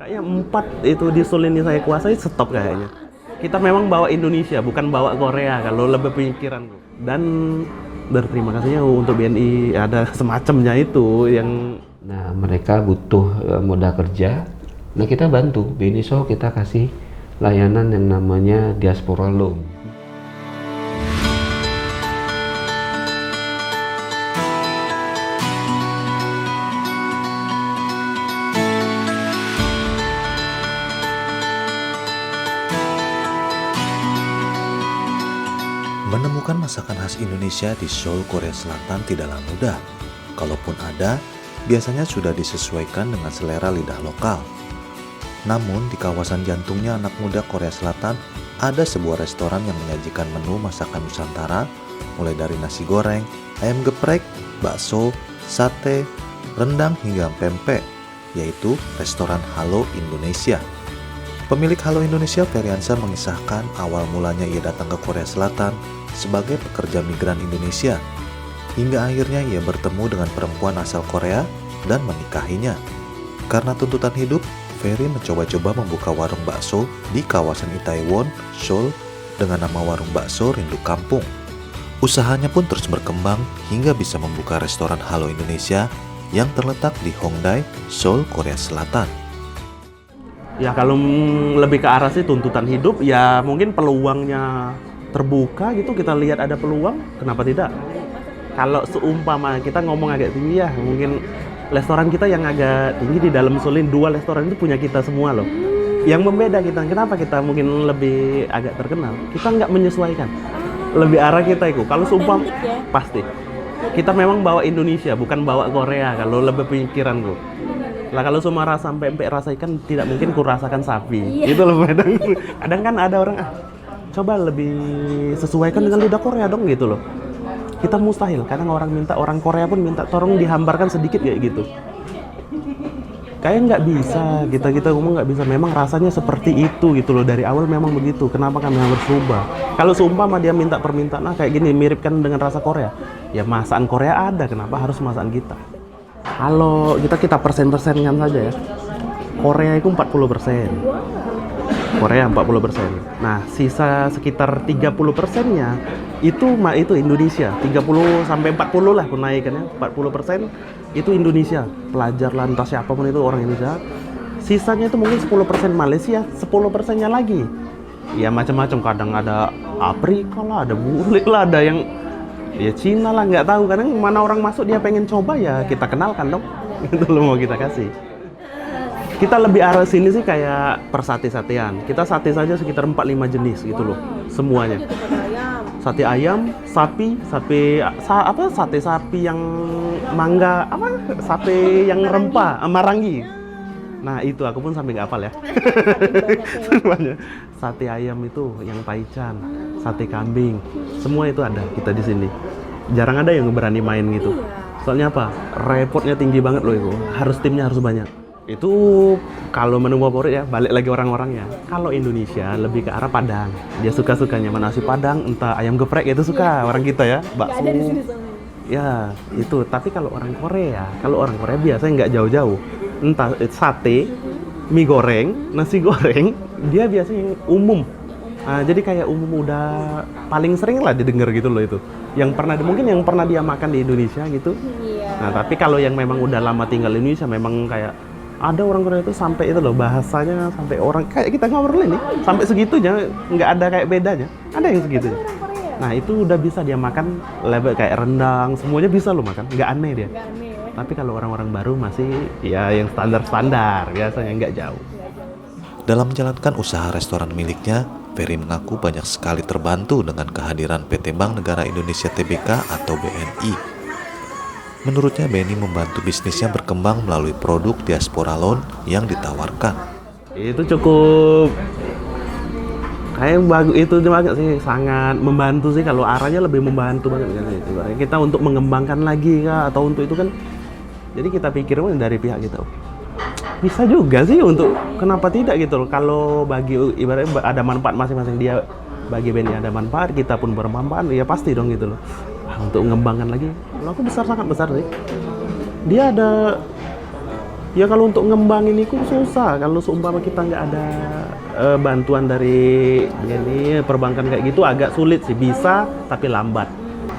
Kayaknya 4 itu di Seoul ini saya kuasai stop kayaknya. Kita memang bawa Indonesia, bukan bawa Korea kalau lebih pikiran. Dan berterima kasihnya untuk BNI ada semacamnya itu yang. Nah, mereka butuh modal kerja. Nah, kita bantu. BNI Seoul kita kasih layanan yang namanya diaspora loan. Menemukan masakan khas Indonesia di Seoul, Korea Selatan tidaklah mudah. Kalaupun ada, biasanya sudah disesuaikan dengan selera lidah lokal. Namun, di kawasan jantungnya anak muda Korea Selatan, ada sebuah restoran yang menyajikan menu masakan Nusantara, mulai dari nasi goreng, ayam geprek, bakso, sate, rendang hingga pempek, yaitu restoran Halo Indonesia. Pemilik Halo Indonesia, Feriansa, mengisahkan awal mulanya ia datang ke Korea Selatan sebagai pekerja migran Indonesia, hingga akhirnya ia bertemu dengan perempuan asal Korea dan menikahinya. Karena tuntutan hidup, Ferry mencoba-coba membuka warung bakso di kawasan Itaewon, Seoul dengan nama Warung Bakso Rindu Kampung. Usahanya pun terus berkembang hingga bisa membuka restoran Halo Indonesia yang terletak di Hongdae, Seoul, Korea Selatan. Ya kalau lebih ke arah sih tuntutan hidup, ya mungkin peluangnya terbuka gitu, kita lihat ada peluang, kenapa tidak? Kalau seumpama kita ngomong agak tinggi ya, mungkin restoran kita yang agak tinggi di dalam Seoul ini, 2 restoran itu punya kita semua loh. Yang membeda kita, kenapa kita mungkin lebih agak terkenal? Kita nggak menyesuaikan, lebih arah kita itu. Kalau seumpama, pasti. Kita memang bawa Indonesia, bukan bawa Korea, kalau lebih pikiranku. Lah kalau semua rasa pempek rasa ikan tidak mungkin ku rasakan sapi. Itu loh kadang. Kadang kan ada orang coba lebih sesuaikan dengan lidah Korea dong gitu loh. Kita mustahil. Kadang orang Korea pun minta tolong dihambarkan sedikit kayak gitu. Kayak nggak bisa. Kita ngomong nggak bisa. Memang rasanya seperti itu gitu loh. Dari awal memang begitu. Kenapa kami harus rubah? Kalau seumpama dia minta permintaan kayak gini mirip kan dengan rasa Korea. Ya masakan Korea ada. Kenapa harus masakan kita? Kalau kita persen-persenkan saja ya. Korea itu 40%. Korea 40%. Nah, sisa sekitar 30%-nya itu Indonesia. 30 sampai 40 lah kenaikannya. 40% itu Indonesia. Pelajar lah entah siapapun itu orang Indonesia. Sisanya itu mungkin 10% Malaysia, 10%-nya lagi. Ya macam-macam, kadang ada Afrika lah, ada bule lah, ada yang ya Cina lah, nggak tahu. Kadang mana orang masuk dia pengen coba ya kita kenalkan dong. Itu loh mau kita kasih. Kita lebih arah sini sih kayak persate-satean. Kita sate saja sekitar 4-5 jenis gitu loh semuanya. Sate ayam, sate sapi yang mangga, sate yang rempah, marangi. Nah itu aku pun sampai nggak hafal ya. Semuanya. Sate ayam itu yang taichan, sate kambing, semua itu ada kita di sini. Jarang ada yang berani main gitu. Soalnya apa? Repotnya tinggi banget loh itu. Timnya harus banyak. Itu kalau menu favorit ya, balik lagi orang-orangnya. Kalau Indonesia lebih ke arah Padang. Dia suka-sukanya nasi Padang, entah ayam geprek itu suka orang kita ya, bakso. Ya, itu. Tapi kalau orang Korea biasanya nggak jauh-jauh. Entah sate, mie goreng, nasi goreng, dia biasanya umum. Nah, jadi kayak umum udah paling sering lah didengar gitu loh itu. Mungkin yang pernah dia makan di Indonesia gitu. Nah, tapi kalau yang memang udah lama tinggal di Indonesia memang kayak ada orang Korea itu sampai itu loh bahasanya sampai orang kayak kita ngobrol ini sampai segitunya, nggak ada kayak bedanya. Ada yang segitunya. Nah, itu udah bisa dia makan level kayak rendang, semuanya bisa lo makan, nggak aneh dia. Tapi kalau orang-orang baru masih ya yang standar-standar, biasanya nggak jauh. Dalam menjalankan usaha restoran miliknya, Ferry mengaku banyak sekali terbantu dengan kehadiran PT Bank Negara Indonesia Tbk atau BNI. Menurutnya BNI membantu bisnisnya berkembang melalui produk diaspora loan yang ditawarkan. Itu cukup kayak bagus itu banget sih, sangat membantu sih, kalau arahnya lebih membantu banget kan itu. Kita untuk mengembangkan lagi kah atau untuk itu kan. Jadi kita pikir dari pihak kita bisa juga sih untuk kenapa tidak gitu loh. Kalau bagi ibaratnya ada manfaat masing-masing, dia bagi BNI ada manfaat, kita pun bermanfaat, ya pasti dong gitu loh. Untuk mengembangkan lagi, kalau aku sangat besar sih. Dia ada Ya kalau untuk ngembangin itu susah. Kalau seumpama kita nggak ada bantuan dari ini perbankan kayak gitu agak sulit sih. Bisa tapi lambat.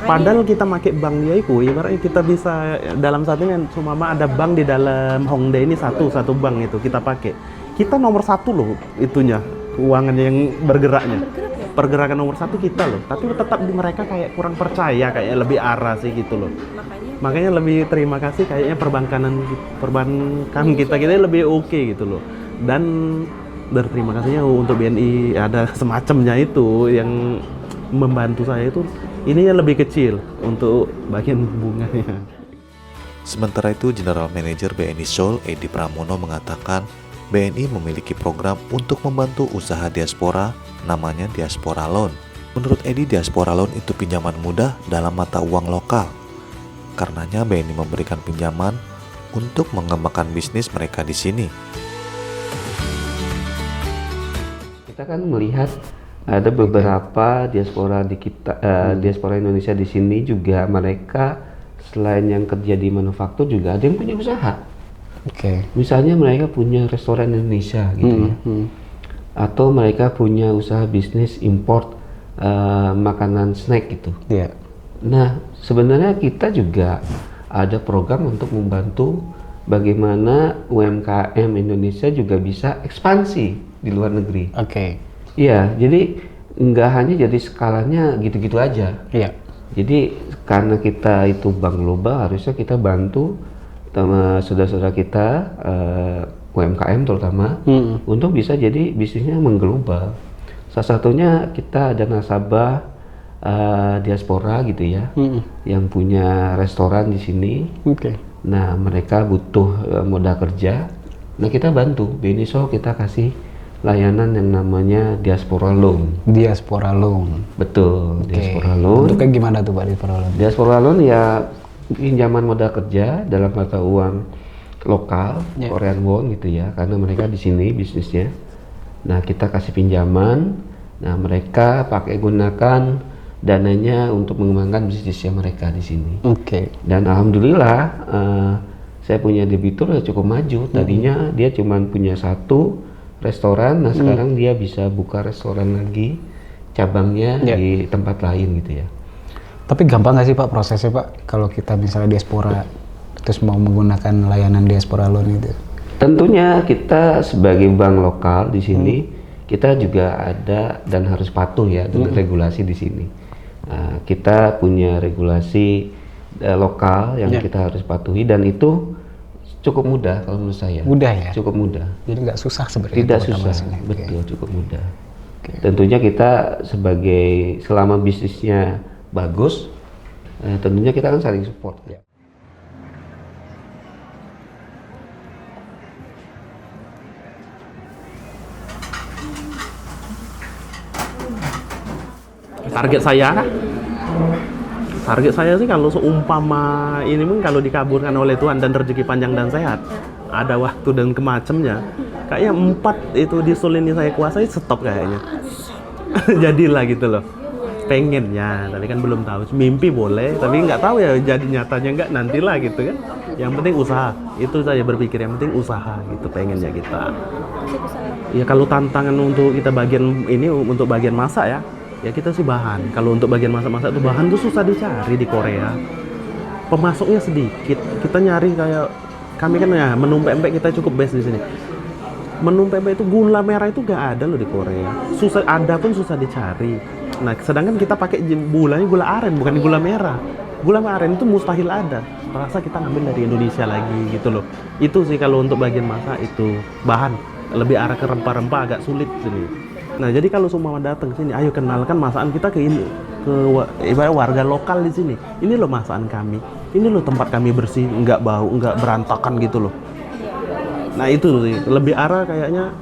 Padahal kita pakai bank dia itu, ibaratnya kita bisa dalam saat ini seumpama ada bank di dalam Hongdae ini satu bank itu kita pakai. Kita nomor 1 loh itunya, keuangan yang bergeraknya. Pergerakan nomor 1 kita loh. Tapi tetap di mereka kayak kurang percaya, kayaknya lebih arah sih gitu loh. Makanya lebih terima kasih kayaknya perbankan kita lebih oke gitu loh. Dan berterima kasihnya untuk BNI ada semacamnya itu yang membantu saya itu ininya lebih kecil untuk bagian bunganya. Sementara itu, General Manager BNI Seoul, Edi Pramono mengatakan BNI memiliki program untuk membantu usaha diaspora namanya Diaspora Loan. Menurut Edi, Diaspora Loan itu pinjaman mudah dalam mata uang lokal. Karenanya BNI memberikan pinjaman untuk mengembangkan bisnis mereka di sini. Kita kan melihat ada beberapa diaspora di kita, diaspora Indonesia di sini juga mereka selain yang kerja di manufaktur juga ada yang punya usaha. Misalnya mereka punya restoran Indonesia gitu ya, atau mereka punya usaha bisnis import makanan snack gitu. Nah, sebenarnya kita juga ada program untuk membantu bagaimana UMKM Indonesia juga bisa ekspansi di luar negeri. Iya, jadi nggak hanya jadi skalanya gitu-gitu aja. Jadi karena kita itu bank global, harusnya kita bantu sama saudara-saudara kita UMKM terutama untuk bisa jadi bisnisnya mengglobal. Salah satunya kita ada nasabah diaspora gitu ya, yang punya restoran di sini. Nah, mereka butuh modal kerja. Nah, kita bantu. BNI Seoul kita kasih layanan yang namanya Diaspora Loan. Betul, Diaspora Loan. Bentuknya gimana tuh Pak Diaspora Loan? Diaspora Loan ya pinjaman modal kerja dalam mata uang lokal, Korean won gitu ya, karena mereka di sini bisnisnya. Nah, kita kasih pinjaman. Nah, mereka pakai gunakan dananya untuk mengembangkan bisnisnya mereka di sini. Dan alhamdulillah saya punya debitur ya cukup maju. Tadinya dia cuma punya 1 restoran, nah sekarang dia bisa buka restoran lagi cabangnya di tempat lain gitu ya. Tapi gampang nggak sih Pak prosesnya Pak kalau kita misalnya diaspora terus mau menggunakan layanan Diaspora Loan itu? Tentunya kita sebagai bank lokal di sini kita juga ada dan harus patuh ya dengan regulasi di sini. Nah, kita punya regulasi lokal yang kita harus patuhi dan itu cukup mudah kalau menurut saya. Mudah ya? Cukup mudah. Jadi nggak susah sebenarnya? Tidak susah, betul, cukup mudah. Tentunya kita sebagai selama bisnisnya bagus, tentunya kita akan saling support. Target saya sih kalau seumpama ini pun kalau dikabulkan oleh Tuhan dan rezeki panjang dan sehat, ada waktu dan kemacamnya, kayaknya 4 itu di Seoul ini saya kuasai stop kayaknya. Jadilah gitu loh. Pengen ya, tapi kan belum tahu. Mimpi boleh, tapi nggak tahu ya jadi nyatanya nggak, nantilah gitu kan. Yang penting usaha. Itu saya berpikir yang penting usaha gitu, pengennya kita. Ya kalau tantangan untuk kita bagian ini untuk bagian masak ya kita sih bahan. Kalau untuk bagian masak-masak itu bahan tuh susah dicari di Korea. Pemasoknya sedikit. Kita nyari kayak kami kan ya menu pempek kita cukup best di sini. Menu pempek itu gula merah itu gak ada loh di Korea. Susah ada pun susah dicari. Nah, sedangkan kita pakai gulanya gula aren bukan gula merah. Gula aren itu mustahil ada. Rasa kita ngambil dari Indonesia lagi gitu loh. Itu sih kalau untuk bagian masak itu bahan lebih arah ke rempah-rempah agak sulit sini. Nah, jadi kalau semua datang ke sini, ayo kenalkan masakan kita ke ini, ibarat warga lokal di sini. Ini loh masakan kami. Ini loh tempat kami bersih, nggak bau, nggak berantakan gitu loh. Nah, itu sih lebih arah kayaknya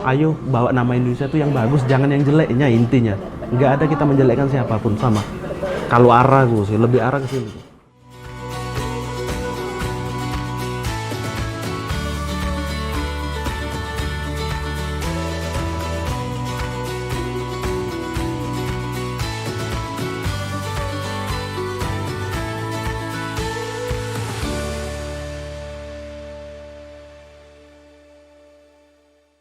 ayo bawa nama Indonesia tuh yang bagus, jangan yang jeleknya intinya. Nggak ada kita menjelekkan siapapun sama. Kalau arah gue sih lebih arah ke sini.